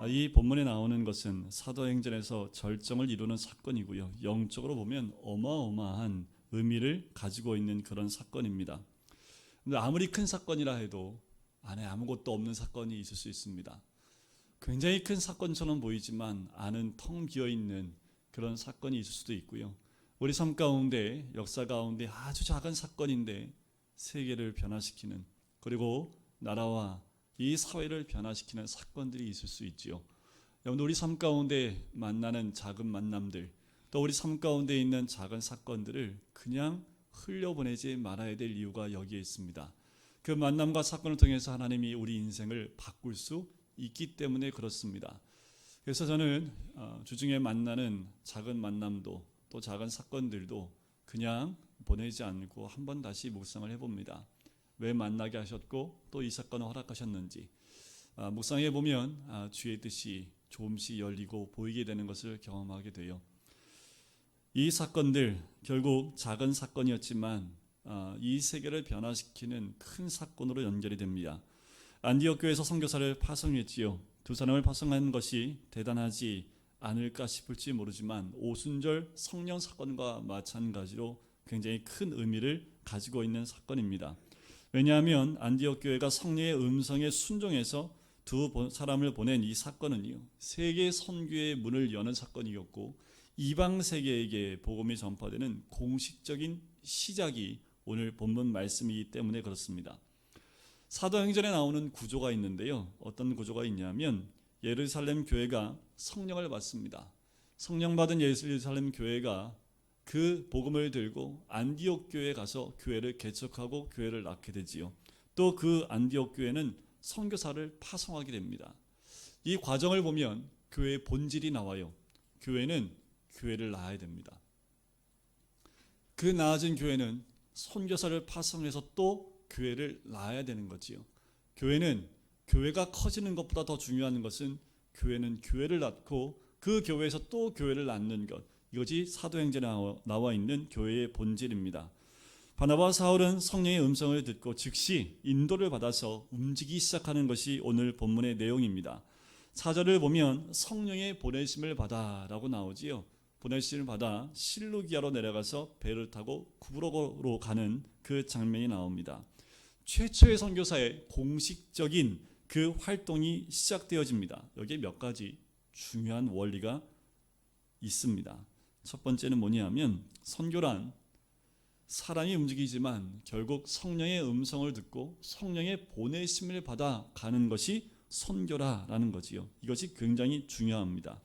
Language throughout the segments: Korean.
이 본문에 나오는 것은 사도행전에서 절정을 이루는 사건이고요. 영적으로 보면 어마어마한 의미를 가지고 있는 그런 사건입니다. 근데 아무리 큰 사건이라 해도 안에 아무것도 없는 사건이 있을 수 있습니다. 굉장히 큰 사건처럼 보이지만 안은 텅 비어있는 그런 사건이 있을 수도 있고요. 우리 삶 가운데, 역사 가운데 아주 작은 사건인데 세계를 변화시키는, 그리고 나라와 이 사회를 변화시키는 사건들이 있을 수 있지요. 여러분, 우리 삶 가운데 만나는 작은 만남들, 또 우리 삶 가운데 있는 작은 사건들을 그냥 흘려보내지 말아야 될 이유가 여기에 있습니다. 그 만남과 사건을 통해서 하나님이 우리 인생을 바꿀 수 있기 때문에 그렇습니다. 그래서 저는 주중에 만나는 작은 만남도 또 작은 사건들도 그냥 보내지 않고 한번 다시 묵상을 해봅니다. 왜 만나게 하셨고 또 이 사건을 허락하셨는지 묵상해 보면 주의 뜻이 조금씩 열리고 보이게 되는 것을 경험하게 돼요. 이 사건들 결국 작은 사건이었지만 이 세계를 변화시키는 큰 사건으로 연결이 됩니다. 안디옥 교회에서 선교사를 파송했지요. 두 사람을 파송한 것이 대단하지 않을까 싶을지 모르지만 오순절 성령 사건과 마찬가지로 굉장히 큰 의미를 가지고 있는 사건입니다. 왜냐하면 안디옥 교회가 성령의 음성에 순종해서 두 사람을 보낸 이 사건은요, 세계 선교의 문을 여는 사건이었고 이방 세계에게 복음이 전파되는 공식적인 시작이 오늘 본문 말씀이기 때문에 그렇습니다. 사도행전에 나오는 구조가 있는데요, 어떤 구조가 있냐면 예루살렘 교회가 성령을 받습니다. 성령 받은 예루살렘 교회가 그 복음을 들고 안디옥 교회에 가서 교회를 개척하고 교회를 낳게 되지요. 또 그 안디옥 교회는 선교사를 파송하게 됩니다. 이 과정을 보면 교회의 본질이 나와요. 교회는 교회를 낳아야 됩니다. 그 나아진 교회는 선교사를 파송해서 또 교회를 낳아야 되는 거지요. 교회가 커지는 것보다 더 중요한 것은 교회는 교회를 낳고 그 교회에서 또 교회를 낳는 것, 이것이 사도행전에 나와 있는 교회의 본질입니다. 바나바와 사울은 성령의 음성을 듣고 즉시 인도를 받아서 움직이기 시작하는 것이 오늘 본문의 내용입니다. 4절을 보면 성령의 보내심을 받아 라고 나오지요. 보내심을 받아 실루기아로 내려가서 배를 타고 구브로로 가는 그 장면이 나옵니다. 최초의 선교사의 공식적인 그 활동이 시작되어집니다. 여기에 몇 가지 중요한 원리가 있습니다. 첫 번째는 뭐냐면 선교란 사람이 움직이지만 결국 성령의 음성을 듣고 성령의 보내심을 받아 가는 것이 선교라는 거지요. 이것이 굉장히 중요합니다.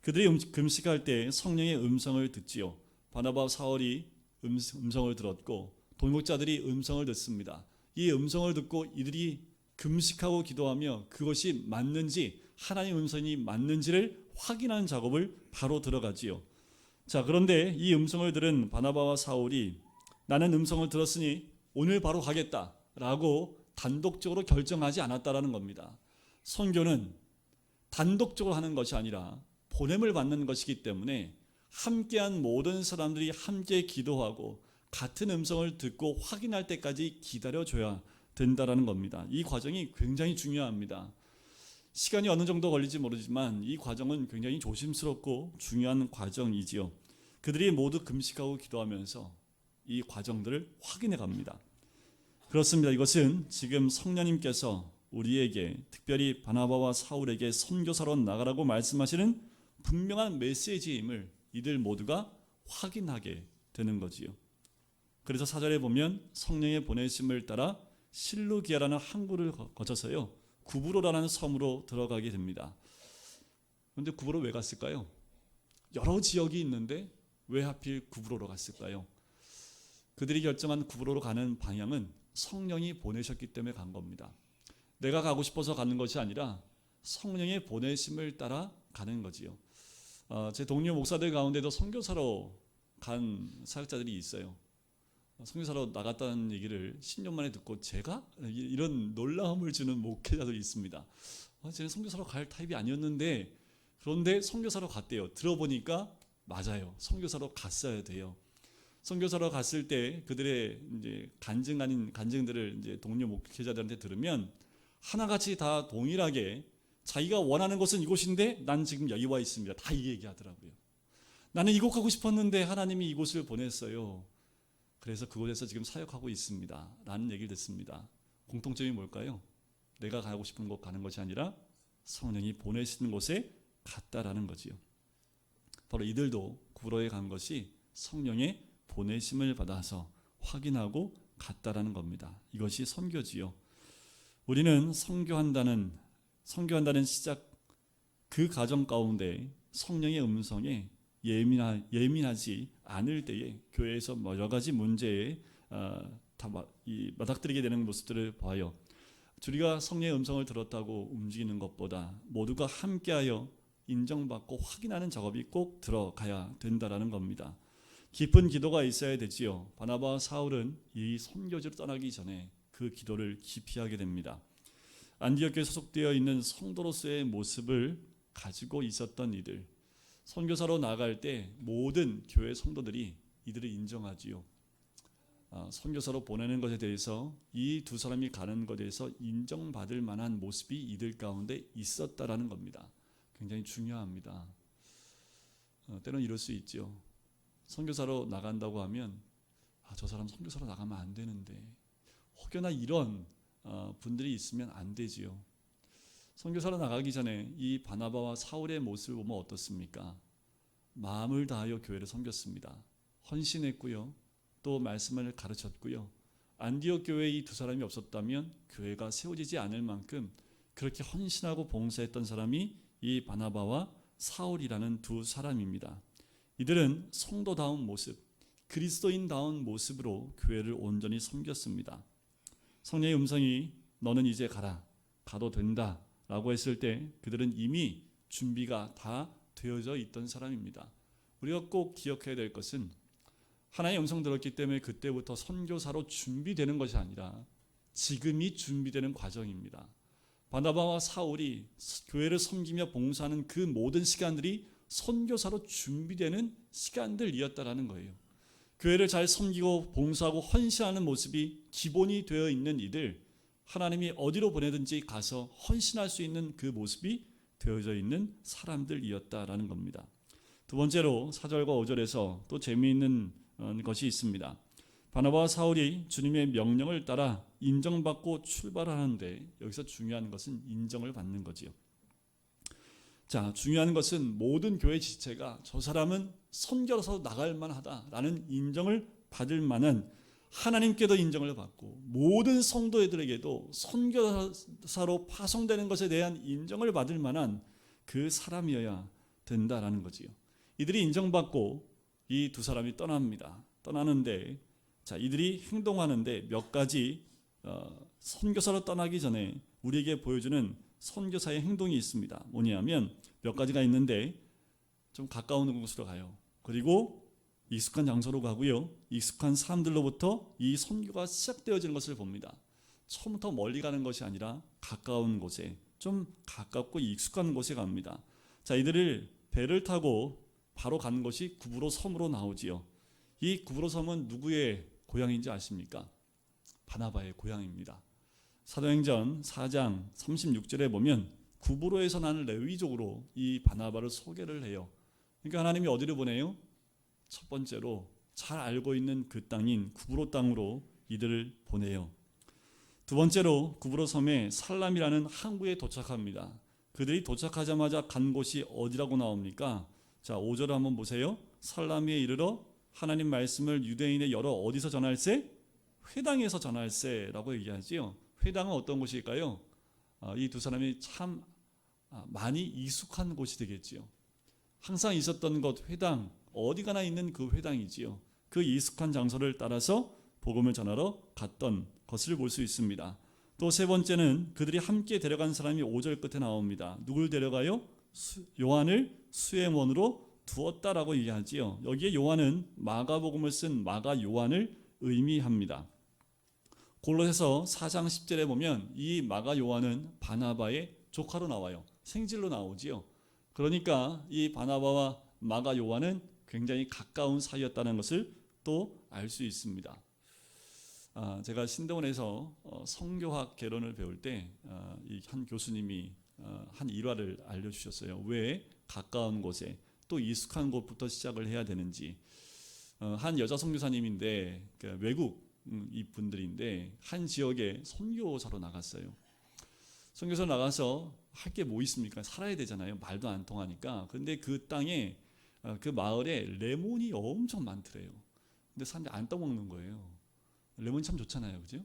그들이 금식할 때 성령의 음성을 듣지요. 바나바와 사울이 음성을 들었고 동역자들이 음성을 듣습니다. 이 음성을 듣고 이들이 금식하고 기도하며 그것이 맞는지, 하나님의 음성이 맞는지를 확인하는 작업을 바로 들어가지요. 자, 그런데 이 음성을 들은 바나바와 사울이 나는 음성을 들었으니 오늘 바로 가겠다라고 단독적으로 결정하지 않았다라는 겁니다. 선교는 단독적으로 하는 것이 아니라 보냄을 받는 것이기 때문에 함께한 모든 사람들이 함께 기도하고 같은 음성을 듣고 확인할 때까지 기다려줘야 된다라는 겁니다. 이 과정이 굉장히 중요합니다. 시간이 어느 정도 걸릴지 모르지만 이 과정은 굉장히 조심스럽고 중요한 과정이지요. 그들이 모두 금식하고 기도하면서 이 과정들을 확인해 갑니다. 그렇습니다. 이것은 지금 성령님께서 우리에게, 특별히 바나바와 사울에게 선교사로 나가라고 말씀하시는 분명한 메시지임을 이들 모두가 확인하게 되는 거지요. 그래서 4절에 보면 성령의 보내심을 따라 실루기아라는 항구를 거쳐서요, 구브로라는 섬으로 들어가게 됩니다. 그런데 구브로 왜 갔을까요? 여러 지역이 있는데 왜 하필 구브로로 갔을까요? 그들이 결정한 구브로로 가는 방향은 성령이 보내셨기 때문에 간 겁니다. 내가 가고 싶어서 가는 것이 아니라 성령의 보내심을 따라 가는 거지요. 제 동료 목사들 가운데도 선교사로 간 사역자들이 있어요. 선교사로 나갔다는 얘기를 10년 만에 듣고 제가? 이런 놀라움을 주는 목회자들이 있습니다. 쟤는 선교사로 갈 타입이 아니었는데 그런데 선교사로 갔대요. 들어보니까 맞아요. 선교사로 갔어야 돼요. 선교사로 갔을 때 그들의 이제 간증 아닌 간증들을 이제 동료 목회자들한테 들으면 하나같이 다 동일하게 자기가 원하는 곳은 이곳인데 난 지금 여기 와 있습니다. 다 이 얘기하더라고요. 나는 이곳 가고 싶었는데 하나님이 이곳을 보냈어요. 그래서 그곳에서 지금 사역하고 있습니다. 라는 얘기를 듣습니다. 공통점이 뭘까요? 내가 가고 싶은 곳 가는 것이 아니라 성령이 보내시는 곳에 갔다라는 거지요. 바로 이들도 구로에 간 것이 성령의 보내심을 받아서 확인하고 갔다라는 겁니다. 이것이 선교지요. 우리는 선교한다는 시작 그 과정 가운데 성령의 음성에 예민하지 않을 때에 교회에서 여러 가지 문제에 맞닥뜨리게 되는 모습들을 봐요. 우리가 성령의 음성을 들었다고 움직이는 것보다 모두가 함께하여 인정받고 확인하는 작업이 꼭 들어가야 된다라는 겁니다. 깊은 기도가 있어야 되지요. 바나바와 사울은 이 선교지로 떠나기 전에 그 기도를 깊이 하게 됩니다. 안디옥교에 소속되어 있는 성도로서의 모습을 가지고 있었던 이들, 선교사로 나갈 때 모든 교회 성도들이 이들을 인정하지요. 선교사로 보내는 것에 대해서 이 두 사람이 가는 것에 대해서 인정받을 만한 모습이 이들 가운데 있었다라는 겁니다. 굉장히 중요합니다. 때로는 이럴 수 있죠. 선교사로 나간다고 하면 저 사람 선교사로 나가면 안 되는데, 혹여나 이런 분들이 있으면 안 되지요. 선교사로 나가기 전에 이 바나바와 사울의 모습을 보면 어떻습니까? 마음을 다하여 교회를 섬겼습니다. 헌신했고요. 또 말씀을 가르쳤고요. 안디옥 교회에 이 두 사람이 없었다면 교회가 세워지지 않을 만큼 그렇게 헌신하고 봉사했던 사람이 이 바나바와 사울이라는 두 사람입니다. 이들은 성도다운 모습, 그리스도인다운 모습으로 교회를 온전히 섬겼습니다. 성령의 음성이 너는 이제 가라, 가도 된다 라고 했을 때 그들은 이미 준비가 다 되어져 있던 사람입니다. 우리가 꼭 기억해야 될 것은 하나님의 음성 들었기 때문에 그때부터 선교사로 준비되는 것이 아니라 지금이 준비되는 과정입니다. 바나바와 사울이 교회를 섬기며 봉사하는 그 모든 시간들이 선교사로 준비되는 시간들이었다라는 거예요. 교회를 잘 섬기고 봉사하고 헌신하는 모습이 기본이 되어 있는 이들, 하나님이 어디로 보내든지 가서 헌신할 수 있는 그 모습이 되어져 있는 사람들이었다라는 겁니다. 두 번째로 4절과 5절에서 또 재미있는 것이 있습니다. 바나바와 사울이 주님의 명령을 따라 인정받고 출발하는데 여기서 중요한 것은 인정을 받는 거지요. 자, 중요한 것은 모든 교회 지체가 저 사람은 선교사로 나갈 만하다라는 인정을 받을 만한, 하나님께도 인정을 받고 모든 성도들에게도 선교사로 파송되는 것에 대한 인정을 받을 만한 그 사람이어야 된다라는 거지요. 이들이 인정받고 이 두 사람이 떠납니다. 떠나는데 자, 이들이 행동하는데 몇 가지 선교사로 떠나기 전에 우리에게 보여주는 선교사의 행동이 있습니다. 뭐냐면 몇 가지가 있는데 좀 가까운 곳으로 가요. 그리고 익숙한 장소로 가고요. 익숙한 사람들로부터 이 선교가 시작되어지는 것을 봅니다. 처음부터 멀리 가는 것이 아니라 가까운 곳에, 좀 가깝고 익숙한 곳에 갑니다. 자, 이들을 배를 타고 바로 가는 것이 구브로 섬으로 나오지요. 이 구브로 섬은 누구의 고향인지 아십니까? 바나바의 고향입니다. 사도행전 4장 36절에 보면 구브로에서 나는 레위족으로 이 바나바를 소개를 해요. 그러니까 하나님이 어디로 보내요? 첫 번째로 잘 알고 있는 그 땅인 구브로 땅으로 이들을 보내요. 두 번째로 구브로 섬에 살람이라는 항구에 도착합니다. 그들이 도착하자마자 간 곳이 어디라고 나옵니까? 자, 5절을 한번 보세요. 살람에 이르러 하나님 말씀을 유대인의 여러 어디서 전할세? 회당에서 전할세라고 얘기하지요. 회당은 어떤 곳일까요? 이 두 사람이 참 많이 익숙한 곳이 되겠지요. 항상 있었던 곳, 회당, 어디 가나 있는 그 회당이지요. 그 익숙한 장소를 따라서 복음을 전하러 갔던 것을 볼 수 있습니다. 또 세 번째는 그들이 함께 데려간 사람이 5절 끝에 나옵니다. 누굴 데려가요? 요한을 수행원으로 두었다라고 얘기하지요. 여기에 요한은 마가복음을 쓴 마가 요한을 의미합니다. 골로새서 4장 10절에 보면 이 마가 요한은 바나바의 조카로 나와요. 생질로 나오지요. 그러니까 이 바나바와 마가 요한은 굉장히 가까운 사이였다는 것을 또 알 수 있습니다. 제가 신대원에서 성교학 개론을 배울 때 이 한 교수님이 한 일화를 알려주셨어요. 왜 가까운 곳에 또 익숙한 곳부터 시작을 해야 되는지. 한 여자 선교사님인데 외국 이 분들인데 한 지역에 선교사로 나갔어요. 선교사 나가서 할 게 뭐 있습니까? 살아야 되잖아요. 말도 안 통하니까. 근데 그 땅에 그 마을에 레몬이 엄청 많더래요. 근데 사람들이 안 떠먹는 거예요. 레몬이 참 좋잖아요, 그죠?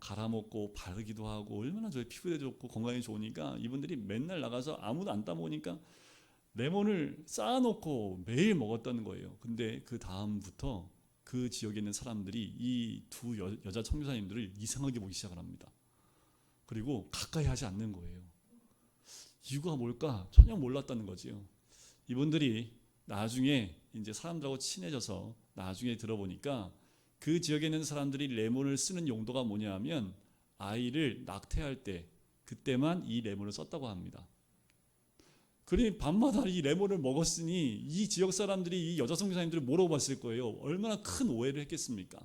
갈아 먹고 바르기도 하고 얼마나 저희 피부에 좋고 건강에 좋으니까 이분들이 맨날 나가서 아무도 안 따먹으니까 레몬을 쌓아놓고 매일 먹었다는 거예요. 근데 그 다음부터 그 지역에 있는 사람들이 이 두 여자 선교사님들을 이상하게 보기 시작을 합니다. 그리고 가까이 하지 않는 거예요. 이유가 뭘까? 전혀 몰랐다는 거지요. 이분들이 나중에 이제 사람들하고 친해져서 나중에 들어보니까 그 지역에 있는 사람들이 레몬을 쓰는 용도가 뭐냐 하면 아이를 낙태할 때 그때만 이 레몬을 썼다고 합니다. 그러니 밤마다 이 레몬을 먹었으니 이 지역 사람들이 이 여자 선교사님들을 뭐라고 봤을 거예요. 얼마나 큰 오해를 했겠습니까?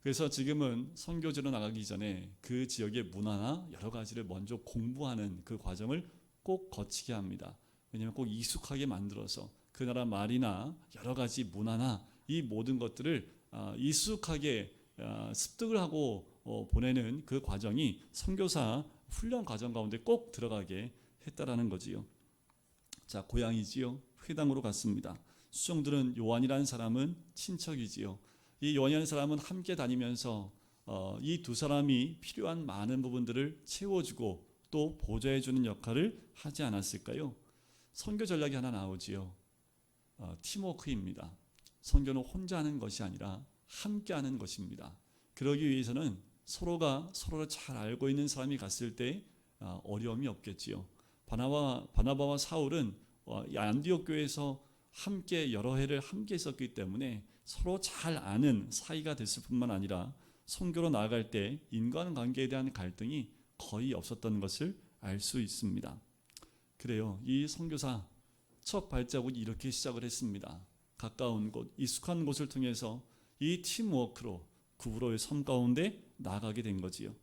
그래서 지금은 선교지로 나가기 전에 그 지역의 문화나 여러 가지를 먼저 공부하는 그 과정을 꼭 거치게 합니다. 왜냐하면 꼭 익숙하게 만들어서 그 나라 말이나 여러 가지 문화나 이 모든 것들을 익숙하게 습득을 하고 보내는 그 과정이 선교사 훈련 과정 가운데 꼭 들어가게 했다라는 거지요. 자, 고향이지요. 회당으로 갔습니다. 수종들은 요한이라는 사람은 친척이지요. 이 요한이라는 사람은 함께 다니면서 이 두 사람이 필요한 많은 부분들을 채워주고 또 보좌해주는 역할을 하지 않았을까요? 선교 전략이 하나 나오지요. 팀워크입니다. 선교는 혼자 하는 것이 아니라 함께 하는 것입니다. 그러기 위해서는 서로가 서로를 잘 알고 있는 사람이 갔을 때 어려움이 없겠지요. 바나바와 사울은 안디옥 교회에서 함께 여러 해를 함께 있었기 때문에 서로 잘 아는 사이가 됐을 뿐만 아니라 선교로 나아갈 때 인간관계에 대한 갈등이 거의 없었던 것을 알 수 있습니다. 그래요. 이 선교사 첫 발자국이 이렇게 시작을 했습니다. 가까운 곳, 익숙한 곳을 통해서 이 팀워크로 구브로의 섬 가운데 나아가게 된 거지요.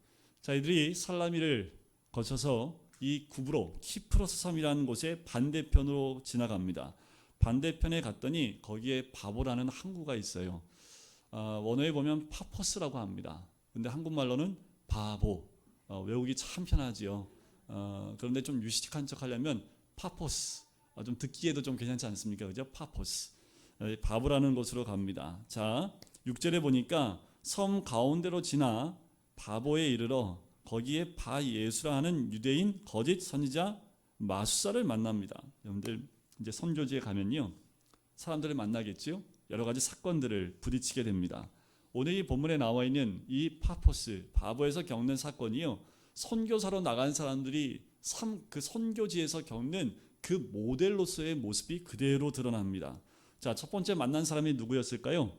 자, 이들이 살라미를 거쳐서 이 구브로 키프로스 섬이라는 곳의 반대편으로 지나갑니다. 반대편에 갔더니 거기에 바보라는 항구가 있어요. 원어에 보면 파포스라고 합니다. 근데 한국말로는 바보. 외우기 참 편하지요. 그런데 좀 유식한 척 하려면 파포스. 좀 듣기에도 좀 괜찮지 않습니까? 그죠? 파포스. 바보라는 곳으로 갑니다. 자, 6절에 보니까 섬 가운데로 지나 바보에 이르러 거기에 바예수라 하는 유대인 거짓 선지자 마술사를 만납니다. 여러분들 이제 선교지에 가면요 사람들을 만나겠지요. 여러 가지 사건들을 부딪히게 됩니다. 오늘 이 본문에 나와 있는 이 파포스 바보에서 겪는 사건이요 선교사로 나간 사람들이 그 선교지에서 겪는 그 모델로서의 모습이 그대로 드러납니다. 자, 첫 번째 만난 사람이 누구였을까요?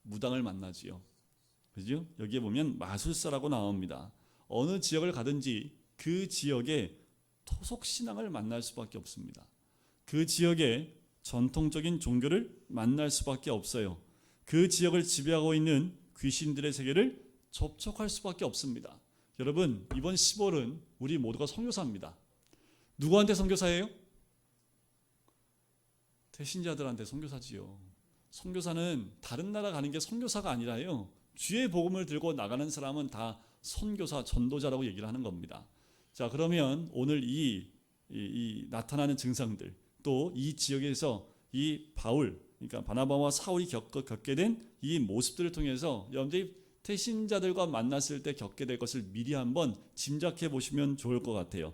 무당을 만나지요. 그죠? 여기에 보면 마술사라고 나옵니다. 어느 지역을 가든지 그 지역의 토속 신앙을 만날 수밖에 없습니다. 그 지역의 전통적인 종교를 만날 수밖에 없어요. 그 지역을 지배하고 있는 귀신들의 세계를 접촉할 수밖에 없습니다. 여러분, 이번 10월은 우리 모두가 선교사입니다. 누구한테 선교사예요? 대신자들한테 선교사지요. 선교사는 다른 나라 가는 게 선교사가 아니라요. 주의 복음을 들고 나가는 사람은 다 선교사, 전도자라고 얘기를 하는 겁니다. 자, 그러면 오늘 이 나타나는 증상들, 또 이 지역에서 이 바울, 그러니까 바나바와 사울이 겪게 된 이 모습들을 통해서 여러분들이 태신자들과 만났을 때 겪게 될 것을 미리 한번 짐작해 보시면 좋을 것 같아요.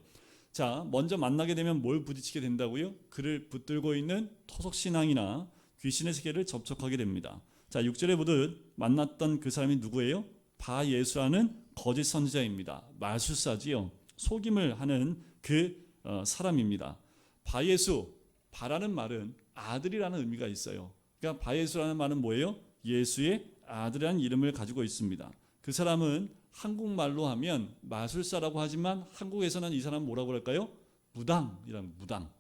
자, 먼저 만나게 되면 뭘 부딪히게 된다고요? 그를 붙들고 있는 토속신앙이나 귀신의 세계를 접촉하게 됩니다. 자, 6절에 보듯 만났던 그 사람이 누구예요? 바예수라는 거짓 선지자입니다. 마술사지요. 속임을 하는 그 사람입니다. 바예수, 바라는 말은 아들이라는 의미가 있어요. 그러니까 바예수라는 말은 뭐예요? 예수의 아들이라는 이름을 가지고 있습니다. 그 사람은 한국말로 하면 마술사라고 하지만 한국에서는 이 사람 뭐라고 할까요? 무당이란 무당.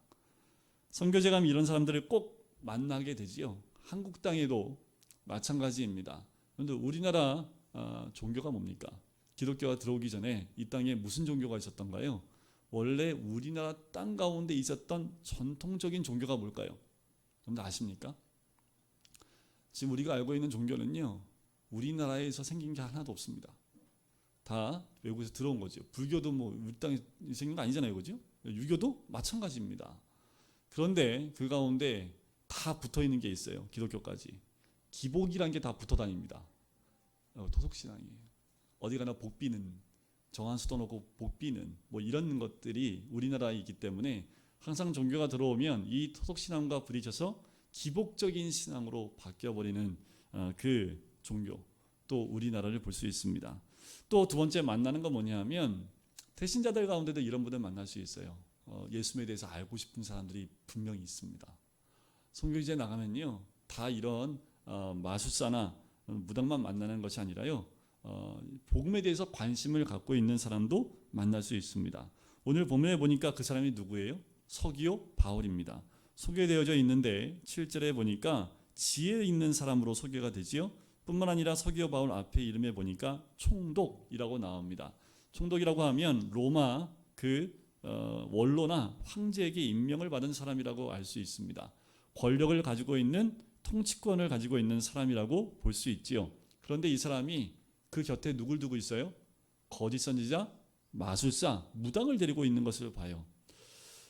선교제 가면 이런 사람들을 꼭 만나게 되지요. 한국 땅에도 마찬가지입니다. 그런데 우리나라 종교가 뭡니까? 기독교가 들어오기 전에 이 땅에 무슨 종교가 있었던가요? 원래 우리나라 땅 가운데 있었던 전통적인 종교가 뭘까요? 여러분들 아십니까? 지금 우리가 알고 있는 종교는요, 우리나라에서 생긴 게 하나도 없습니다. 다 외국에서 들어온 거죠. 불교도 뭐 우리 땅에 생긴 거 아니잖아요, 그죠? 유교도 마찬가지입니다. 그런데 그 가운데 다 붙어 있는 게 있어요. 기독교까지. 기복이란 게 다 붙어 다닙니다. 토속신앙이에요. 어디 가나 복비는, 정한 수도 놓고 복비는, 뭐 이런 것들이 우리나라에 있기 때문에 항상 종교가 들어오면 이 토속신앙과 부딪혀서 기복적인 신앙으로 바뀌어버리는 그 종교, 또 우리나라를 볼 수 있습니다. 또 두 번째 만나는 건 뭐냐 하면, 태신자들 가운데도 이런 분들 만날 수 있어요. 예수님에 대해서 알고 싶은 사람들이 분명히 있습니다. 선교지에 나가면요, 다 이런 마술사나 무당만 만나는 것이 아니라요, 복음에 대해서 관심을 갖고 있는 사람도 만날 수 있습니다. 오늘 본문에 보니까 그 사람이 누구예요? 서기오 바울입니다. 소개되어져 있는데 7절에 보니까 지혜 있는 사람으로 소개가 되지요. 뿐만 아니라 서기오 바울 앞에 이름에 보니까 총독이라고 나옵니다. 총독이라고 하면 로마 원로나 황제에게 임명을 받은 사람이라고 알 수 있습니다. 권력을 가지고 있는, 통치권을 가지고 있는 사람이라고 볼 수 있지요. 그런데 이 사람이 그 곁에 누굴 두고 있어요? 거짓 선지자, 마술사, 무당을 데리고 있는 것을 봐요.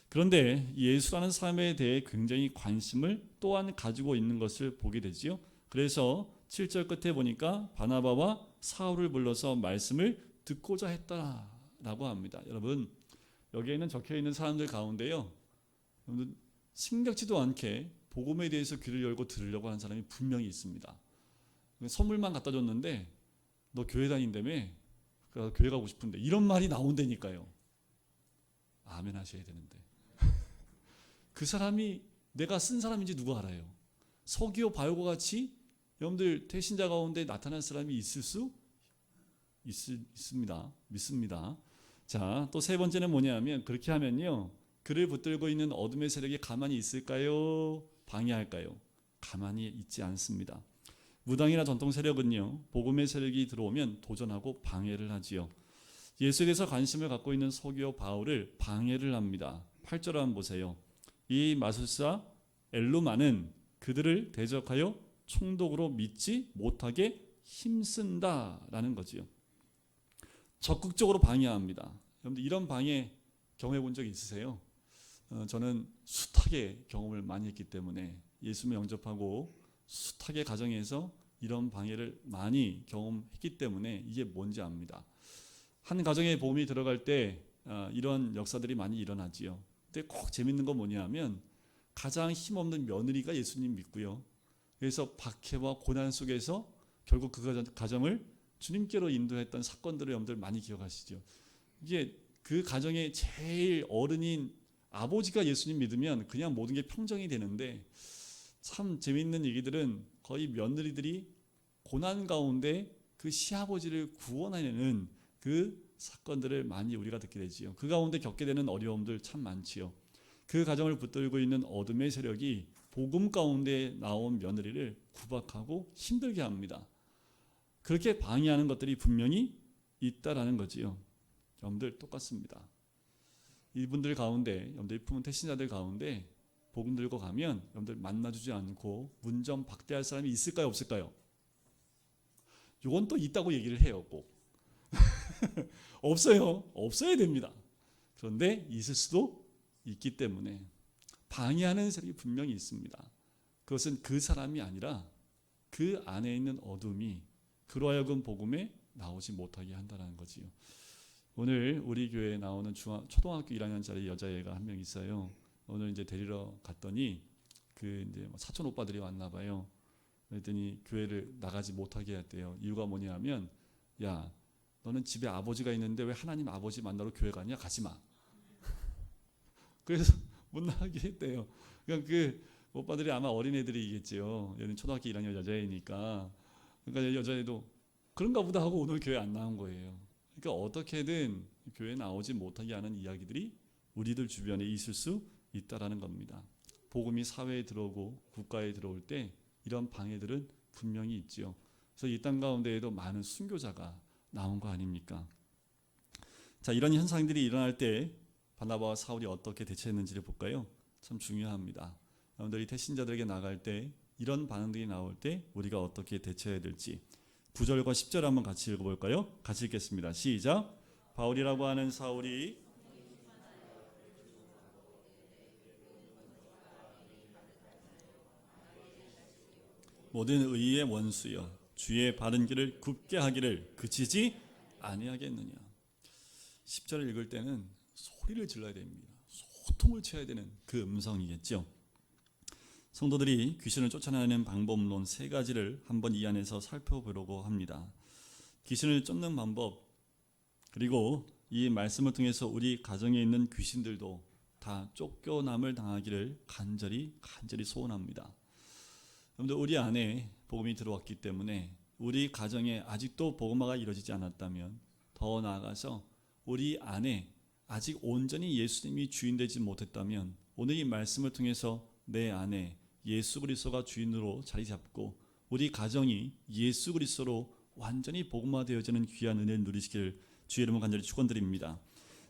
그런데 예수라는 사람에 대해 굉장히 관심을 또한 가지고 있는 것을 보게 되지요. 그래서 7절 끝에 보니까 바나바와 사울을 불러서 말씀을 듣고자 했다라고 합니다. 여러분, 여기에는 적혀 있는 사람들 가운데요, 심각지도 않게 복음에 대해서 귀를 열고 들으려고 하는 사람이 분명히 있습니다. 선물만 갖다 줬는데 너 교회 다닌다며? 교회 가고 싶은데, 이런 말이 나온다니까요. 아멘 하셔야 되는데. 그 사람이 내가 쓴 사람인지 누가 알아요? 서기오 바울과 같이 여러분들 태신자 가운데 나타날 사람이 있을 수 있습니다. 믿습니다. 자, 또 세 번째는 뭐냐면, 그렇게 하면요, 그를 붙들고 있는 어둠의 세력이 가만히 있을까요? 방해할까요? 가만히 있지 않습니다. 무당이나 전통 세력은요, 복음의 세력이 들어오면 도전하고 방해를 하지요. 예수에 대해서 관심을 갖고 있는 서기오 바울을 방해를 합니다. 8절 한번 보세요. 이 마술사 엘루마는 그들을 대적하여 총독으로 믿지 못하게 힘쓴다라는 거지요. 적극적으로 방해합니다. 여러분들 이런 방해 경험해 본 적 있으세요? 저는 숱하게 경험을 많이 했기 때문에 예수님을 영접하고 숱하게 가정에서 이런 방해를 많이 경험했기 때문에 이게 뭔지 압니다. 한 가정에 복음이 들어갈 때 이런 역사들이 많이 일어나지요. 근데 꼭 재밌는 건 뭐냐면, 가장 힘없는 며느리가 예수님 믿고요, 그래서 박해와 고난 속에서 결국 그 가정을 주님께로 인도했던 사건들을 여러분들 많이 기억하시죠. 이게 그 가정의 제일 어른인 아버지가 예수님 믿으면 그냥 모든 게 평정이 되는데, 참 재미있는 얘기들은 거의 며느리들이 고난 가운데 그 시아버지를 구원하는 그 사건들을 많이 우리가 듣게 되지요. 그 가운데 겪게 되는 어려움들 참 많지요. 그 가정을 붙들고 있는 어둠의 세력이 복음 가운데 나온 며느리를 구박하고 힘들게 합니다. 그렇게 방해하는 것들이 분명히 있다라는 거지요. 여러분들 똑같습니다. 이분들 가운데, 여러분들 품은 태신자들 가운데 복음 들고 가면 여러분들 만나주지 않고 문전 박대할 사람이 있을까요, 없을까요? 이건 또 있다고 얘기를 해요, 꼭. 없어요. 없어야 됩니다. 그런데 있을 수도 있기 때문에 방해하는 세력이 분명히 있습니다. 그것은 그 사람이 아니라 그 안에 있는 어둠이 그로 하여금 복음에 나오지 못하게 한다는 거지요. 오늘 우리 교회에 나오는 초등학교 1학년짜리 여자애가 한 명 있어요. 오늘 이제 데리러 갔더니 그 이제 사촌 오빠들이 왔나 봐요. 그랬더니 교회를 나가지 못하게 했대요. 이유가 뭐냐면, 야, 너는 집에 아버지가 있는데 왜 하나님 아버지 만나러 교회 가냐? 가지 마. 그래서 못 나가게 했대요. 그러니까 그 오빠들이 아마 어린애들이겠죠. 얘는 초등학교 1학년 여자애니까. 그러니까 여자애도 그런가 보다 하고 오늘 교회 안 나온 거예요. 그러니까 어떻게든 교회 나오지 못하게 하는 이야기들이 우리들 주변에 있을 수 있다라는 겁니다. 복음이 사회에 들어오고 국가에 들어올 때 이런 방해들은 분명히 있지요. 그래서 이 땅 가운데에도 많은 순교자가 나온 거 아닙니까? 자, 이런 현상들이 일어날 때 바나바와 사울이 어떻게 대처했는지를 볼까요? 참 중요합니다. 여러분들이 태신자들에게 나갈 때 이런 반응들이 나올 때 우리가 어떻게 대처해야 될지 9절과 10절 한번 같이 읽어볼까요? 같이 읽겠습니다. 시작. 바울이라고 하는 사울이 모든 의의 원수여 주의 바른 길을 굽게 하기를 그치지 아니하겠느냐. 10절을 읽을 때는 소리를 질러야 됩니다. 소통을 쳐야 되는 그 음성이겠죠. 성도들이 귀신을 쫓아내는 방법론 3가지를 한번 이 안에서 살펴보려고 합니다. 귀신을 쫓는 방법, 그리고 이 말씀을 통해서 우리 가정에 있는 귀신들도 다 쫓겨남을 당하기를 간절히 소원합니다. 여러분들, 우리 안에 복음이 들어왔기 때문에 우리 가정에 아직도 복음화가 이루어지지 않았다면, 더 나아가서 우리 안에 아직 온전히 예수님이 주인되지 못했다면, 오늘 이 말씀을 통해서 내 안에 예수 그리스도가 주인으로 자리 잡고 우리 가정이 예수 그리스도로 완전히 복음화되어지는 귀한 은혜를 누리시길 주의 이름으로 간절히 축원드립니다.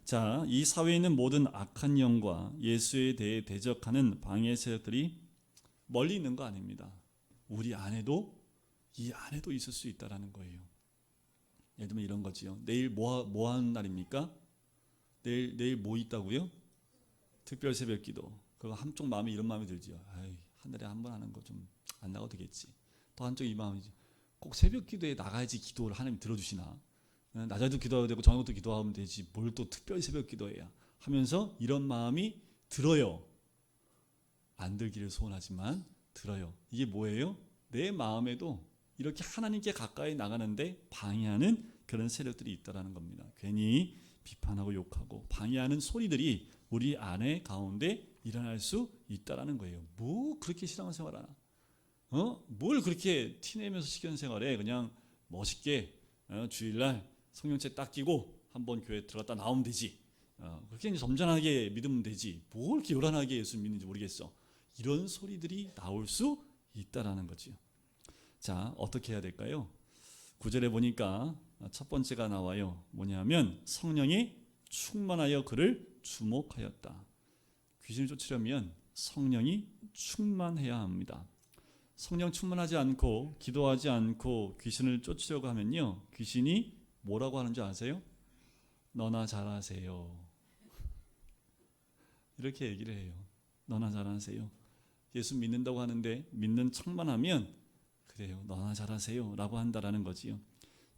자, 이 사회에 있는 모든 악한 영과 예수에 대해 대적하는 방해 세력들이 멀리 있는 거 아닙니다. 우리 안에도, 이 안에도 있을 수 있다라는 거예요. 예를 들면 이런 거지요. 내일 뭐 하는 날입니까? 내일 뭐 있다고요? 특별 새벽 기도. 그거 한쪽 마음에 이런 마음이 들지요. 한 달에 한 번 하는 거 좀 안 나가도 되겠지. 또 한쪽 이 마음이지. 꼭 새벽 기도에 나가야지 기도를 하나님 들어주시나? 낮에도 기도해야 되고 저녁도 기도하면 되지. 뭘 또 특별히 새벽 기도해야 하면서 이런 마음이 들어요. 안 들기를 소원하지만 들어요. 이게 뭐예요? 내 마음에도 이렇게 하나님께 가까이 나가는데 방해하는 그런 세력들이 있다라는 겁니다. 괜히 비판하고 욕하고 방해하는 소리들이 우리 안에 가운데 일어날 수 있다라는 거예요. 뭐 그렇게 신앙생활하나? 뭘 그렇게 티내면서 신앙생활해? 그냥 멋있게 주일날 성령책 딱 끼고 한번 교회 들어갔다 나오면 되지. 그렇게 점잖하게 믿으면 되지. 뭘 이렇게 요란하게 예수 믿는지 모르겠어. 이런 소리들이 나올 수 있다라는 거죠. 자, 어떻게 해야 될까요? 9절에 보니까 첫 번째가 나와요. 뭐냐면 성령이 충만하여 그를 주목하였다. 귀신을 쫓으려면 성령이 충만해야 합니다. 성령 충만하지 않고 기도하지 않고 귀신을 쫓으려고 하면요, 귀신이 뭐라고 하는 줄 아세요? 너나 잘하세요. 이렇게 얘기를 해요. 너나 잘하세요. 예수 믿는다고 하는데 믿는 척만 하면 그래요, 너나 잘하세요 라고 한다라는 거지요.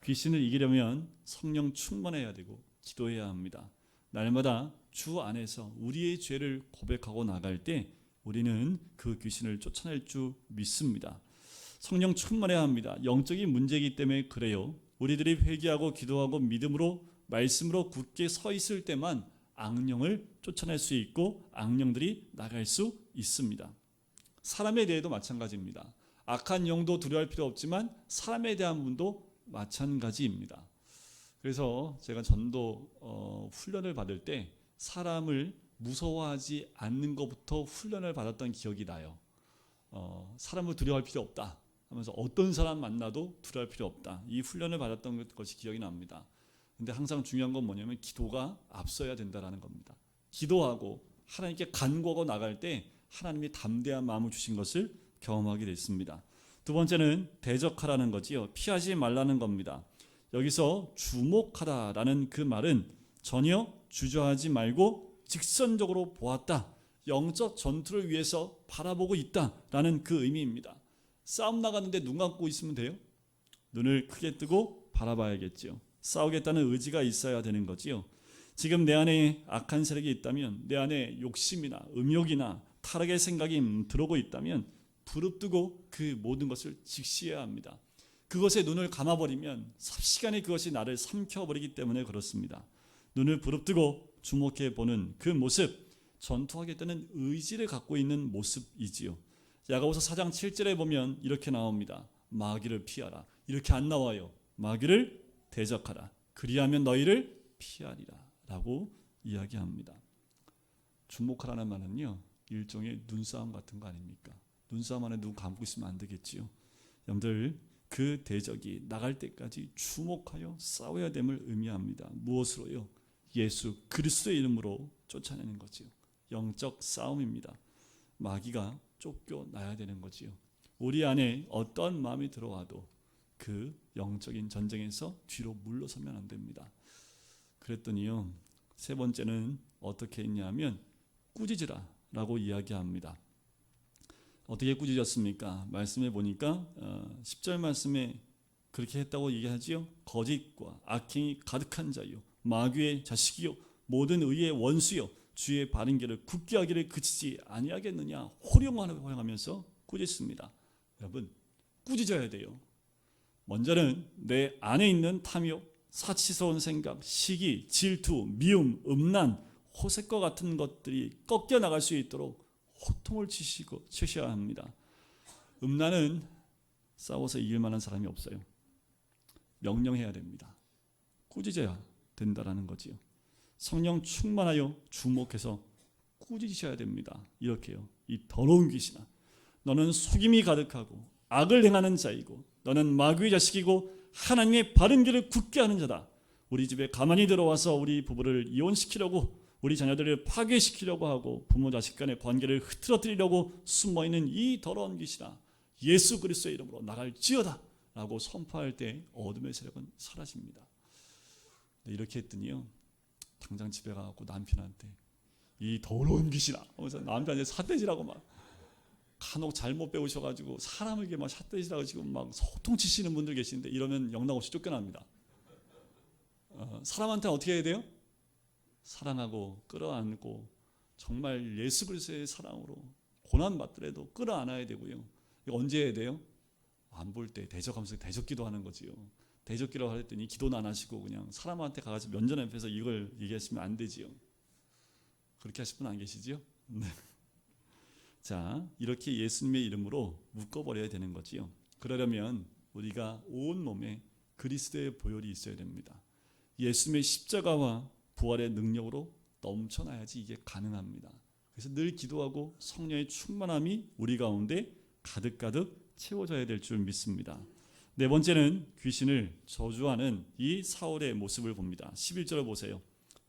귀신을 이기려면 성령 충만해야 되고 기도해야 합니다. 날마다 주 안에서 우리의 죄를 고백하고 나갈 때 우리는 그 귀신을 쫓아낼 줄 믿습니다. 성령 충만해야 합니다. 영적인 문제이기 때문에 그래요. 우리들이 회개하고 기도하고 믿음으로 말씀으로 굳게 서 있을 때만 악령을 쫓아낼 수 있고 악령들이 나갈 수 있습니다. 사람에 대해도 마찬가지입니다. 악한 영도 두려워할 필요 없지만 사람에 대한 부분도 마찬가지입니다. 그래서 제가 전도 훈련을 받을 때 사람을 무서워하지 않는 것부터 훈련을 받았던 기억이 나요. 사람을 두려워할 필요 없다 하면서 어떤 사람 만나도 두려워할 필요 없다. 이 훈련을 받았던 것이 기억이 납니다. 근데 항상 중요한 건 뭐냐면 기도가 앞서야 된다는 겁니다. 기도하고 하나님께 간구하고 나갈 때 하나님이 담대한 마음을 주신 것을 경험하게 됐습니다. 두 번째는 대적하라는 거지요. 피하지 말라는 겁니다. 여기서 주목하라라는 그 말은 전혀 주저하지 말고 직선적으로 보았다. 영적 전투를 위해서 바라보고 있다라는 그 의미입니다. 싸움 나가는데 눈 감고 있으면 돼요? 눈을 크게 뜨고 바라봐야겠죠. 싸우겠다는 의지가 있어야 되는 거지요. 지금 내 안에 악한 세력이 있다면, 내 안에 욕심이나 음욕이나 타락의 생각이 들어오고 있다면 부릅뜨고 그 모든 것을 직시해야 합니다. 그것에 눈을 감아버리면 삽시간에 그것이 나를 삼켜버리기 때문에 그렇습니다. 눈을 부릅뜨고 주목해 보는 그 모습, 전투하겠다는 의지를 갖고 있는 모습이지요. 야고보서 4장 7절에 보면 이렇게 나옵니다. 마귀를 피하라. 이렇게 안 나와요. 마귀를 대적하라. 그리하면 너희를 피하리라 라고 이야기합니다. 주목하라는 말은요, 일종의 눈싸움 같은 거 아닙니까? 눈싸움 안에 누구 감고 있으면 안 되겠지요. 여러분들, 그 대적이 나갈 때까지 주목하여 싸워야 됨을 의미합니다. 무엇으로요? 예수 그리스도의 이름으로 쫓아내는 거지요. 영적 싸움입니다. 마귀가 쫓겨나야 되는 거지요. 우리 안에 어떤 마음이 들어와도 그 영적인 전쟁에서 뒤로 물러서면 안 됩니다. 그랬더니요, 세 번째는 어떻게 했냐면 꾸짖으라 라고 이야기합니다. 어떻게 꾸짖었습니까? 말씀해 보니까 10절 말씀에 그렇게 했다고 얘기하지요. 거짓과 악행이 가득한 자요, 마귀의 자식이요, 모든 의의 원수요, 주의 바른 길을 굳게 하기를 그치지 아니하겠느냐, 호령하면서 꾸짖습니다. 여러분, 꾸짖어야 돼요. 먼저는 내 안에 있는 탐욕, 사치스러운 생각, 시기, 질투, 미움, 음란, 호색과 같은 것들이 꺾여 나갈 수 있도록 호통을 치셔야 합니다. 음란은 싸워서 이길 만한 사람이 없어요. 명령해야 됩니다. 꾸짖어야 된다라는 거지요. 성령 충만하여 주목해서 꾸짖으셔야 됩니다. 이렇게요. 이 더러운 귀신아, 너는 속임이 가득하고 악을 행하는 자이고 너는 마귀의 자식이고 하나님의 바른 길을 굳게 하는 자다. 우리 집에 가만히 들어와서 우리 부부를 이혼시키려고, 우리 자녀들을 파괴시키려고 하고 부모 자식 간의 관계를 흐트러뜨리려고 숨어있는 이 더러운 귀신아, 예수 그리스도의 이름으로 나갈지어다 라고 선포할 때 어둠의 세력은 사라집니다. 이렇게 했더니요, 당장 집에 가고 남편한테 이 더러운 귀신아 하면서 남편한테 삿대질하고 막 간혹 잘못 배우셔가지고 사람을 이렇게 막 삿대질하고 지금 막 소통치시는 분들 계시는데 이러면 영락없이 쫓겨납니다. 사람한테 어떻게 해야 돼요? 사랑하고 끌어안고 정말 예수 그리스도의 사랑으로 고난 받더라도 끌어안아야 되고요. 이거 언제 해야 돼요? 안 볼 때 대적하면서 대적기도 하는 거지요. 대적기라고 했더니 기도는 안 하시고 그냥 사람한테 가서 면전 앞에서 이걸 얘기하시면 안 되지요. 그렇게 하실 분 안 계시지요? 네. 자, 이렇게 예수님의 이름으로 묶어버려야 되는 거지요. 그러려면 우리가 온 몸에 그리스도의 보혈이 있어야 됩니다. 예수님의 십자가와 부활의 능력으로 넘쳐나야지 이게 가능합니다. 그래서 늘 기도하고 성령의 충만함이 우리 가운데 가득가득 채워져야 될 줄 믿습니다. 네 번째는 귀신을 저주하는 이 사울의 모습을 봅니다. 11절을 보세요.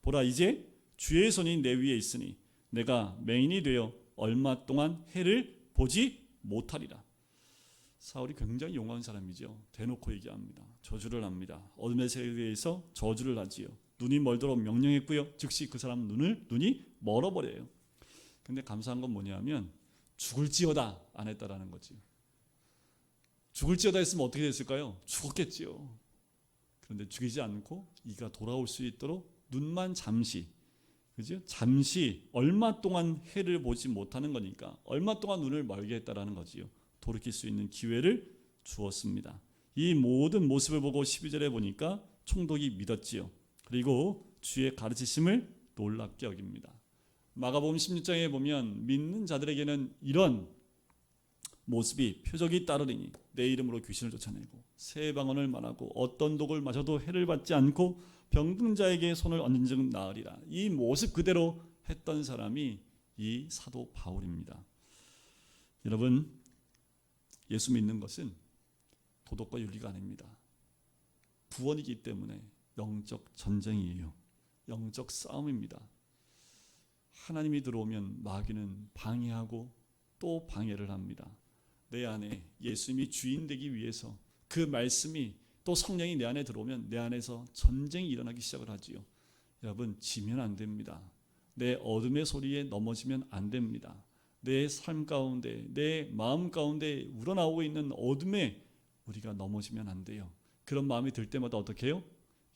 보라, 이제 주의 손이 내 위에 있으니 내가 맹인이 되어 얼마 동안 해를 보지 못하리라. 사울이 굉장히 용한 사람이죠. 대놓고 얘기합니다. 저주를 합니다. 어둠의 세계에서 저주를 하지요. 눈이 멀도록 명령했고요, 즉시 그 사람 눈이 멀어버려요. 근데 감사한 건 뭐냐면 죽을지어다 안 했다라는 거지. 죽을지어다 했으면 어떻게 됐을까요? 죽었겠지요. 그런데 죽이지 않고 이가 돌아올 수 있도록 눈만 잠시, 그죠? 잠시 얼마 동안 해를 보지 못하는 거니까 얼마 동안 눈을 멀게 했다라는 거지요. 돌이킬 수 있는 기회를 주었습니다. 이 모든 모습을 보고 12절에 보니까 총독이 믿었지요. 그리고 주의 가르치심을 놀랍게 여깁니다. 마가복음 16장에 보면 믿는 자들에게는 이런 모습이 표적이 따르리니 내 이름으로 귀신을 쫓아내고 새 방언을 말하고 어떤 독을 마셔도 해를 받지 않고 병든 자에게 손을 얹은 즉 나으리라. 이 모습 그대로 했던 사람이 이 사도 바울입니다. 여러분, 예수 믿는 것은 도덕과 윤리가 아닙니다. 구원이기 때문에 영적 전쟁이에요. 영적 싸움입니다. 하나님이 들어오면 마귀는 방해하고 또 방해를 합니다. 내 안에 예수님이 주인 되기 위해서 그 말씀이 또 성령이 내 안에 들어오면 내 안에서 전쟁이 일어나기 시작을 하지요. 여러분, 지면 안 됩니다. 내 어둠의 소리에 넘어지면 안 됩니다. 내 삶 가운데, 내 마음 가운데 우러나오고 있는 어둠에 우리가 넘어지면 안 돼요. 그런 마음이 들 때마다 어떻게 해요?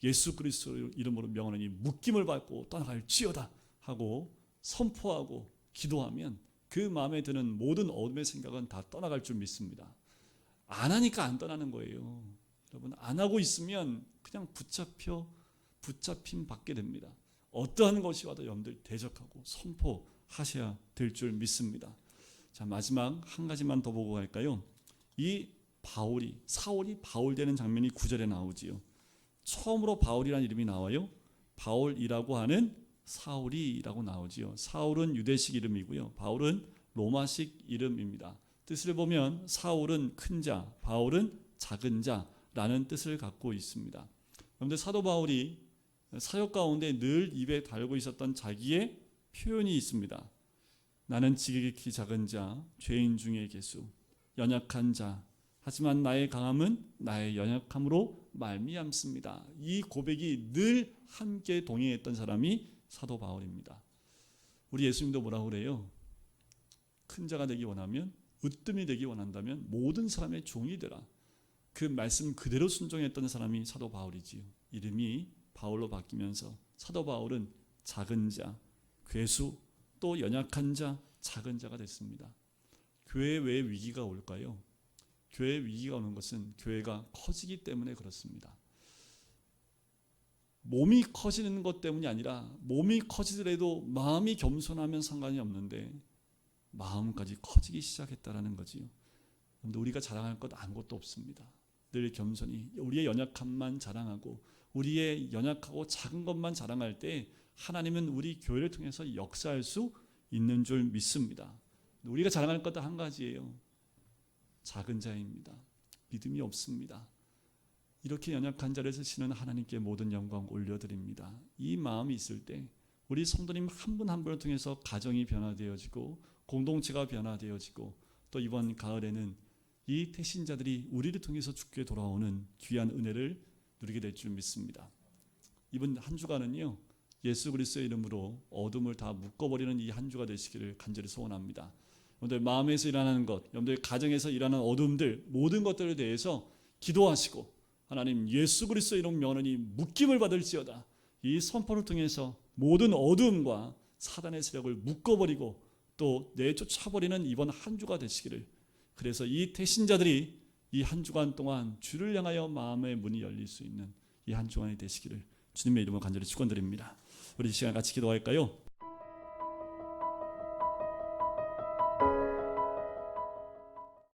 예수 그리스도 이름으로 명하노니 묶임을 받고 떠나갈지어다 하고 선포하고 기도하면 그 마음에 드는 모든 어둠의 생각은 다 떠나갈 줄 믿습니다. 안 하니까 안 떠나는 거예요. 여러분, 안 하고 있으면 그냥 붙잡힘 받게 됩니다. 어떠한 것이 와도 여러분들 대적하고 선포하셔야 될 줄 믿습니다. 자, 마지막 한 가지만 더 보고 갈까요? 이 사울이 바울 되는 장면이 9절에 나오지요. 처음으로 바울이라는 이름이 나와요. 바울이라고 하는 사울이라고 나오지요. 사울은 유대식 이름이고요. 바울은 로마식 이름입니다. 뜻을 보면 사울은 큰 자, 바울은 작은 자라는 뜻을 갖고 있습니다. 그런데 사도 바울이 사역 가운데 늘 입에 달고 있었던 자기의 표현이 있습니다. 나는 지극히 작은 자, 죄인 중의 괴수, 연약한 자, 하지만 나의 강함은 나의 연약함으로 말미암습니다. 이 고백이 늘 함께 동행했던 사람이 사도 바울입니다. 우리 예수님도 뭐라고 그래요? 큰 자가 되기 원하면, 으뜸이 되기 원한다면 모든 사람의 종이 되라. 그 말씀 그대로 순종했던 사람이 사도 바울이지요. 이름이 바울로 바뀌면서 사도 바울은 작은 자, 괴수, 또 연약한 자, 작은 자가 됐습니다. 교회에 왜 위기가 올까요? 교회에 위기가 오는 것은 교회가 커지기 때문에 그렇습니다. 몸이 커지는 것 때문이 아니라 몸이 커지더라도 마음이 겸손하면 상관이 없는데 마음까지 커지기 시작했다라는 거지요. 그런데 우리가 자랑할 것 아무것도 없습니다. 늘 겸손히 우리의 연약함만 자랑하고 우리의 연약하고 작은 것만 자랑할 때 하나님은 우리 교회를 통해서 역사할 수 있는 줄 믿습니다. 우리가 자랑할 것도 한 가지예요. 작은 자입니다. 믿음이 없습니다. 이렇게 연약한 자를 쓰시는 하나님께 모든 영광 올려드립니다. 이 마음이 있을 때 우리 성도님 한 분 한 분을 통해서 가정이 변화되어지고 공동체가 변화되어지고 또 이번 가을에는 이 태신자들이 우리를 통해서 주께 돌아오는 귀한 은혜를 누리게 될 줄 믿습니다. 이번 한 주간은요, 예수 그리스도의 이름으로 어둠을 다 묶어버리는 이 한 주가 되시기를 간절히 소원합니다. 여러분들 마음에서 일어나는 것, 여러분들 가정에서 일어나는 어둠들, 모든 것들에 대해서 기도하시고 하나님 예수 그리스도의 이름 명하노니 묶임을 받을지어다. 이 선포를 통해서 모든 어둠과 사단의 세력을 묶어버리고 또 내쫓아버리는 이번 한 주가 되시기를, 그래서 이 태신자들이 이 한 주간 동안 주를 향하여 마음의 문이 열릴 수 있는 이 한 주간이 되시기를 주님의 이름으로 간절히 축원드립니다. 우리 이 시간 같이 기도할까요?